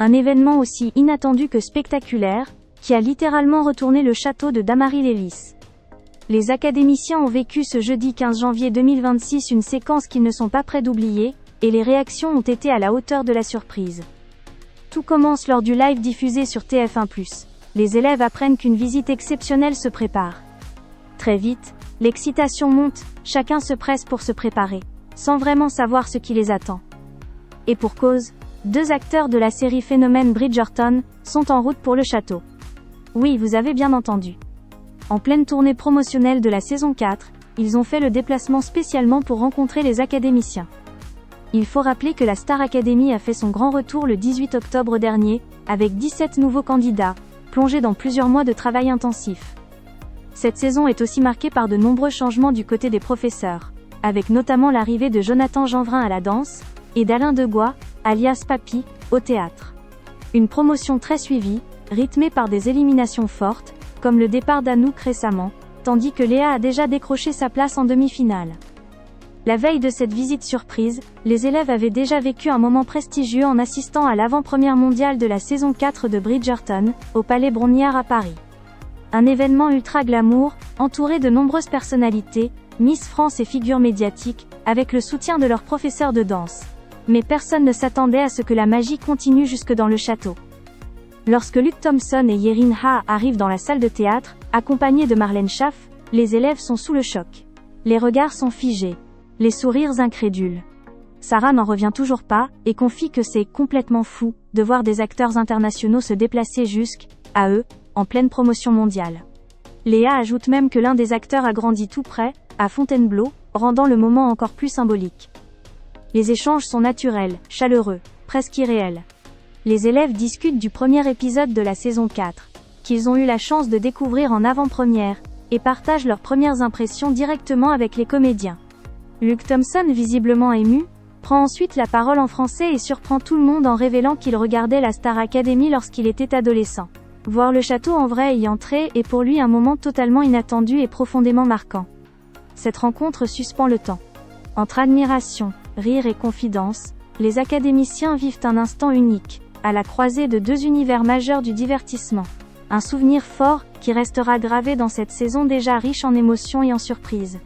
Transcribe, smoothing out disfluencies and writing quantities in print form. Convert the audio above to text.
Un événement aussi inattendu que spectaculaire, qui a littéralement retourné le château de Dammaril-Lys. Les académiciens ont vécu ce jeudi 15 janvier 2026 une séquence qu'ils ne sont pas prêts d'oublier, et les réactions ont été à la hauteur de la surprise. Tout commence lors du live diffusé sur TF1+. Les élèves apprennent qu'une visite exceptionnelle se prépare. Très vite, l'excitation monte, chacun se presse pour se préparer, sans vraiment savoir ce qui les attend. Et pour cause, 2 acteurs de la série Phénomène Bridgerton sont en route pour le château. Oui, vous avez bien entendu. En pleine tournée promotionnelle de la saison 4, ils ont fait le déplacement spécialement pour rencontrer les académiciens. Il faut rappeler que la Star Academy a fait son grand retour le 18 octobre dernier, avec 17 nouveaux candidats, plongés dans plusieurs mois de travail intensif. Cette saison est aussi marquée par de nombreux changements du côté des professeurs, avec notamment l'arrivée de Jonathan Jeanvrin à la danse, et d'Alain Degois, alias Papy, au théâtre. Une promotion très suivie, rythmée par des éliminations fortes, comme le départ d'Anouk récemment, tandis que Léa a déjà décroché sa place en demi-finale. La veille de cette visite surprise, les élèves avaient déjà vécu un moment prestigieux en assistant à l'avant-première mondiale de la saison 4 de Bridgerton, au Palais Brongniart à Paris. Un événement ultra glamour, entouré de nombreuses personnalités, Miss France et figures médiatiques, avec le soutien de leurs professeurs de danse. Mais personne ne s'attendait à ce que la magie continue jusque dans le château. Lorsque Luke Thompson et Yerin Ha arrivent dans la salle de théâtre, accompagnés de Marlène Schaff, les élèves sont sous le choc. Les regards sont figés. Les sourires incrédules. Sarah n'en revient toujours pas, et confie que c'est complètement fou, de voir des acteurs internationaux se déplacer jusqu'à eux, en pleine promotion mondiale. Léa ajoute même que l'un des acteurs a grandi tout près, à Fontainebleau, rendant le moment encore plus symbolique. Les échanges sont naturels, chaleureux, presque irréels. Les élèves discutent du premier épisode de la saison 4, qu'ils ont eu la chance de découvrir en avant-première, et partagent leurs premières impressions directement avec les comédiens. Luke Thompson, visiblement ému, prend ensuite la parole en français et surprend tout le monde en révélant qu'il regardait la Star Academy lorsqu'il était adolescent. Voir le château en vrai y entrer est pour lui un moment totalement inattendu et profondément marquant. Cette rencontre suspend le temps. Entre admiration, rire et confidence, les académiciens vivent un instant unique, à la croisée de 2 univers majeurs du divertissement. Un souvenir fort, qui restera gravé dans cette saison déjà riche en émotions et en surprises.